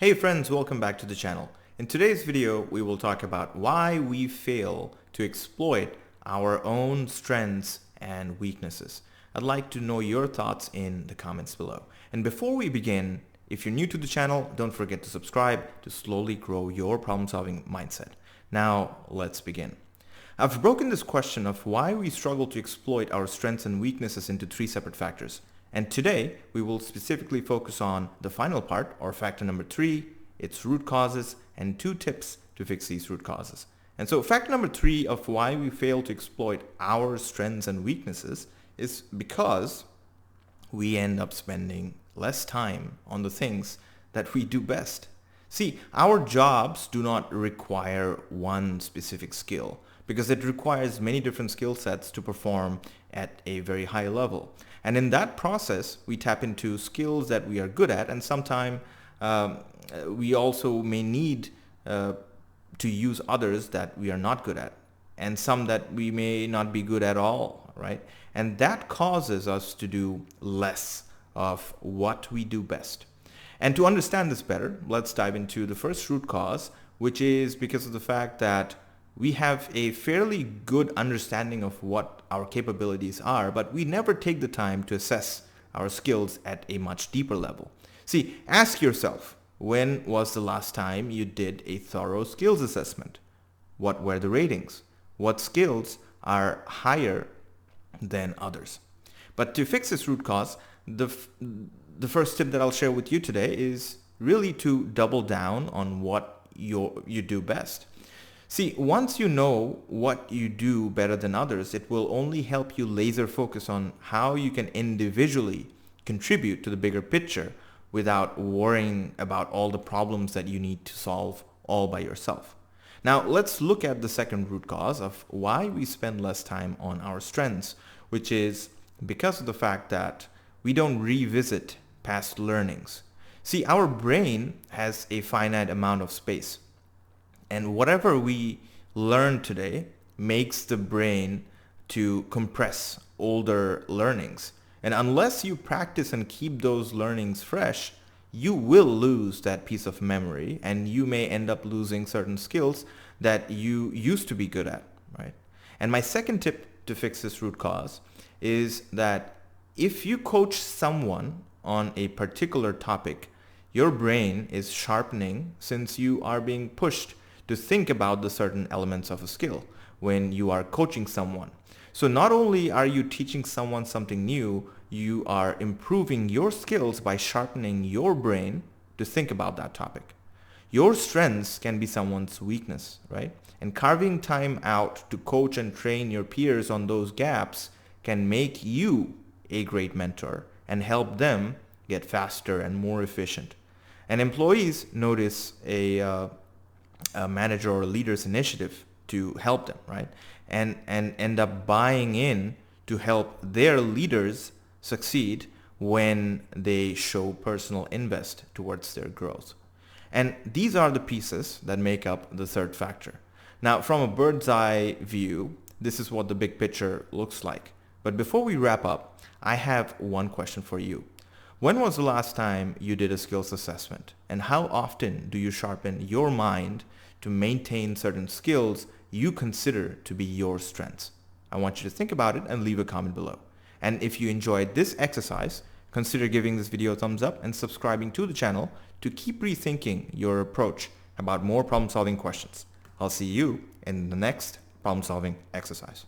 Hey friends, welcome back to the channel. In today's video, we will talk about why we fail to exploit our own strengths and weaknesses. I'd like to know your thoughts in the comments below. And before we begin, if you're new to the channel, don't forget to subscribe to slowly grow your problem-solving mindset. Now, let's begin. I've broken this question of why we struggle to exploit our strengths and weaknesses into three separate factors. And today, we will specifically focus on the final part, or factor number 3, its root causes, and 2 tips to fix these root causes. And so factor number 3 of why we fail to exploit our strengths and weaknesses is because we end up spending less time on the things that we do best. See, our jobs do not require one specific skill because it requires many different skill sets to perform at a very high level. And in that process, we tap into skills that we are good at, and sometimes we also may need to use others that we are not good at, and some that we may not be good at all, right? And that causes us to do less of what we do best. And to understand this better, let's dive into the first root cause, which is because of the fact that we have a fairly good understanding of what our capabilities are, but we never take the time to assess our skills at a much deeper level. See, ask yourself, when was the last time you did a thorough skills assessment? What were the ratings? What skills are higher than others? But to fix this root cause, the first tip that I'll share with you today is really to double down on what you do best. See, once you know what you do better than others, it will only help you laser focus on how you can individually contribute to the bigger picture without worrying about all the problems that you need to solve all by yourself. Now, let's look at the second root cause of why we spend less time on our strengths, which is because of the fact that we don't revisit past learnings. See, our brain has a finite amount of space. And whatever we learn today makes the brain to compress older learnings. And unless you practice and keep those learnings fresh, you will lose that piece of memory, and you may end up losing certain skills that you used to be good at, right? And my second tip to fix this root cause is that if you coach someone on a particular topic, your brain is sharpening since you are being pushed to think about the certain elements of a skill when you are coaching someone. So not only are you teaching someone something new, you are improving your skills by sharpening your brain to think about that topic. Your strengths can be someone's weakness, right? And carving time out to coach and train your peers on those gaps can make you a great mentor and help them get faster and more efficient. And employees notice a manager or a leader's initiative to help them, right? And end up buying in to help their leaders succeed when they show personal invest towards their growth. And these are the pieces that make up the third factor. Now, from a bird's eye view, this is what the big picture looks like. But before we wrap up, I have one question for you. When was the last time you did a skills assessment? And how often do you sharpen your mind to maintain certain skills you consider to be your strengths? I want you to think about it and leave a comment below. And if you enjoyed this exercise, consider giving this video a thumbs up and subscribing to the channel to keep rethinking your approach about more problem-solving questions. I'll see you in the next problem-solving exercise.